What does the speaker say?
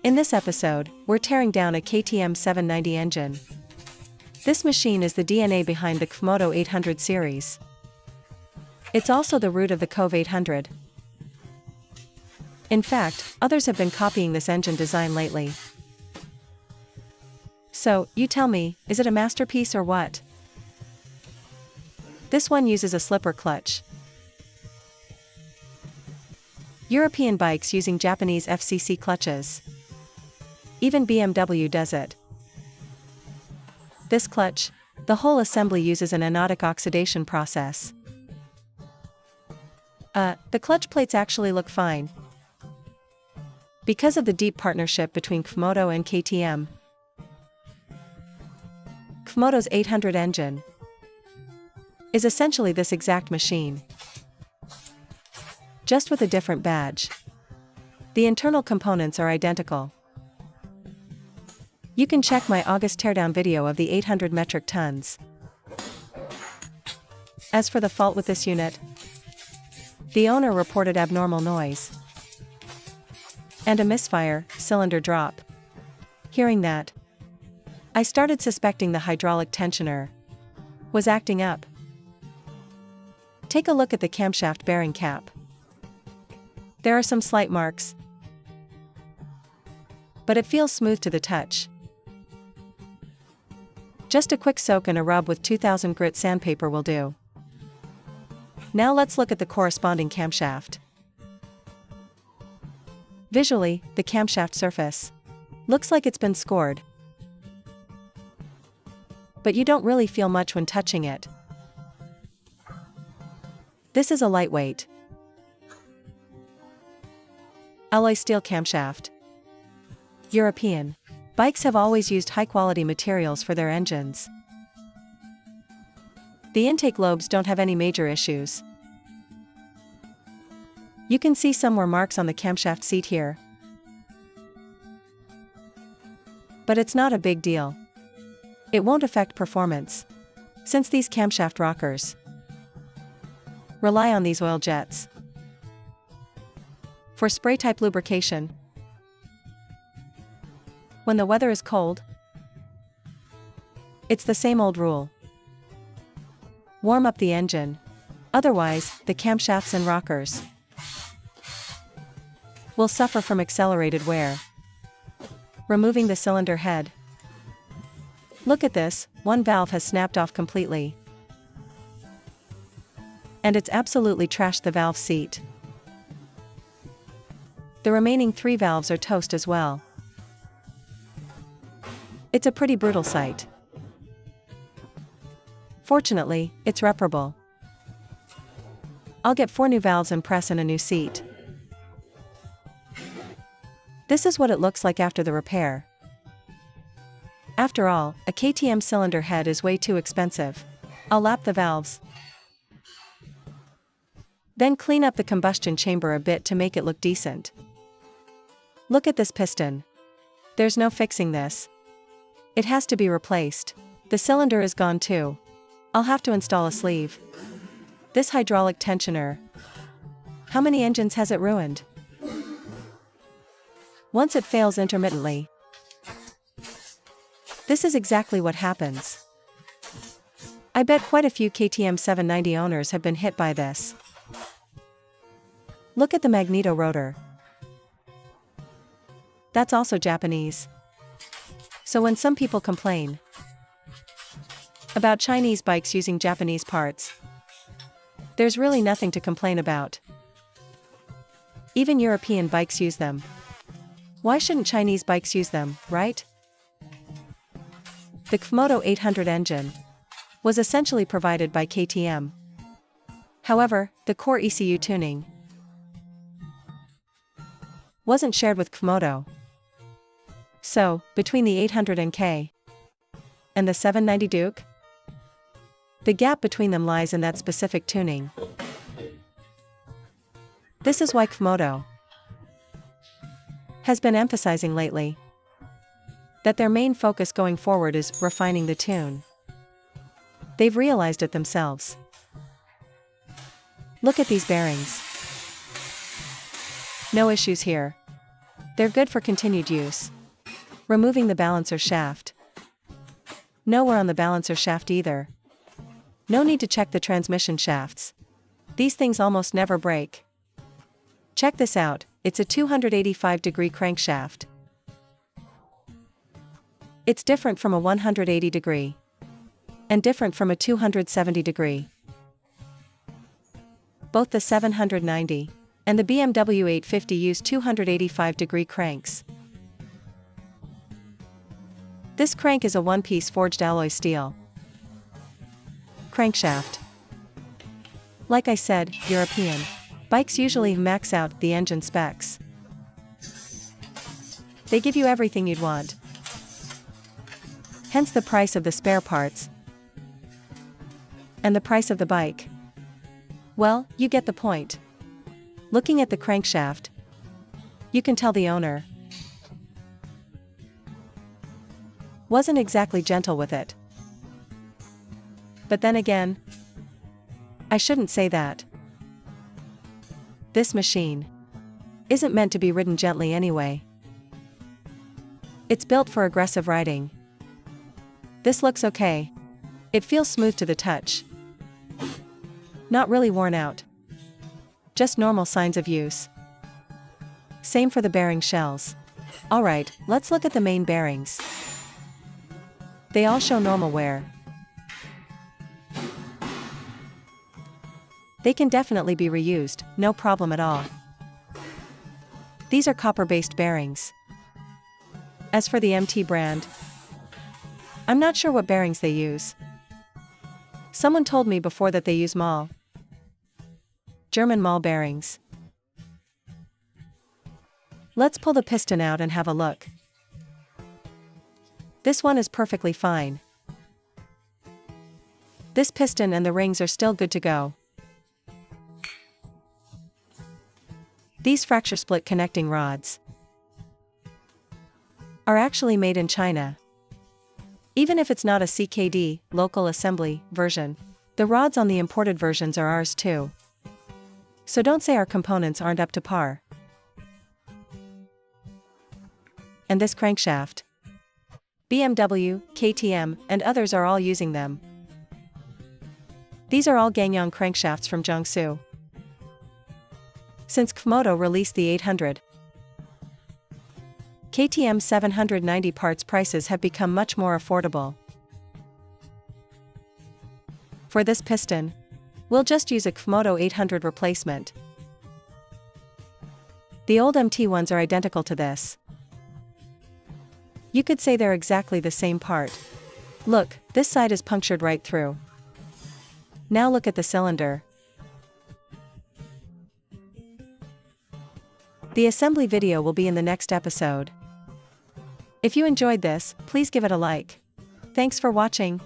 In this episode, we're tearing down a KTM 790 engine. This machine is the DNA behind the CFMOTO 800 series. It's also the root of the Kove 800. In fact, others have been copying this engine design lately. So, you tell me, is it a masterpiece or what? This one uses a slipper clutch. European bikes using Japanese FCC clutches. Even BMW does it. This clutch, the whole assembly uses an Anodic oxidation process. The clutch plates actually look fine. Because of the deep partnership between CFMOTO and KTM. CFMOTO's 800 engine is essentially this exact machine, just with a different badge. The internal components are identical. You can check my August teardown video of the 800 metric tons. As for the fault with this unit, the owner reported abnormal noise and a misfire, cylinder drop. Hearing that, I started suspecting the hydraulic tensioner was acting up. Take a look at the camshaft bearing cap. There are some slight marks, but it feels smooth to the touch. Just a quick soak and a rub with 2000 grit sandpaper will do. Now let's look at the corresponding camshaft. Visually, the camshaft surface looks like it's been scored, but you don't really feel much when touching it. This is a lightweight alloy steel camshaft. European bikes have always used high-quality materials for their engines. The intake lobes don't have any major issues. You can see some more marks on the camshaft seat here, but it's not a big deal. It won't affect performance, since these camshaft rockers rely on these oil jets for spray-type lubrication. When the weather is cold, it's the same old rule. Warm up the engine, otherwise, the camshafts and rockers will suffer from accelerated wear. Removing the cylinder head. Look at this, one valve has snapped off completely. And it's absolutely trashed the valve seat. The remaining 3 valves are toast as well. It's a pretty brutal sight. Fortunately, it's reparable. I'll get 4 new valves and press in a new seat. This is what it looks like after the repair. After all, a KTM cylinder head is way too expensive. I'll lap the valves. Then clean up the combustion chamber a bit to make it look decent. Look at this piston. There's no fixing this. It has to be replaced. The cylinder is gone too. I'll have to install a sleeve. This hydraulic tensioner. How many engines has it ruined? Once it fails intermittently. This is exactly what happens. I bet quite a few KTM 790 owners have been hit by this. Look at the magneto rotor. That's also Japanese. So when some people complain about Chinese bikes using Japanese parts, there's really nothing to complain about. Even European bikes use them. Why shouldn't Chinese bikes use them, right? The CFMOTO 800 engine was essentially provided by KTM. However, the core ECU tuning wasn't shared with CFMOTO. So, between the 800 and K and the 790 Duke, the gap between them lies in that specific tuning. This is why CFMOTO has been emphasizing lately that their main focus going forward is refining the tune. They've realized it themselves. Look at these bearings. No issues here. They're good for continued use. Removing the balancer shaft. No wear on the balancer shaft either. No need to check the transmission shafts. These things almost never break. Check this out, it's a 285-degree crankshaft. It's different from a 180-degree. And different from a 270-degree. Both the 790 and the BMW 850 use 285-degree cranks. This crank is a one-piece forged alloy steel. Crankshaft. Like I said, European bikes usually max out the engine specs. They give you everything you'd want. Hence the price of the spare parts. And the price of the bike. Well, you get the point. Looking at the crankshaft, you can tell the owner wasn't exactly gentle with it. But then again, I shouldn't say that. This machine isn't meant to be ridden gently anyway. It's built for aggressive riding. This looks okay. It feels smooth to the touch. Not really worn out. Just normal signs of use. Same for the bearing shells. Alright, let's look at the main bearings. They all show normal wear. They can definitely be reused, no problem at all. These are copper-based bearings. As for the MT brand, I'm not sure what bearings they use. Someone told me before that they use MAL. German MAL bearings. Let's pull the piston out and have a look. This one is perfectly fine. This piston and the rings are still good to go. These fracture split connecting rods are actually made in China. Even if it's not a CKD, local assembly, version, the rods on the imported versions are ours too. So don't say our components aren't up to par. And this crankshaft, BMW, KTM, and others are all using them. These are all Gangneung crankshafts from Jiangsu. Since CFMOTO released the 800, KTM 790 parts prices have become much more affordable. For this piston, we'll just use a CFMOTO 800 replacement. The old MT ones are identical to this. You could say they're exactly the same part. Look, this side is punctured right through. Now look at the cylinder. The assembly video will be in the next episode. If you enjoyed this, please give it a like. Thanks for watching.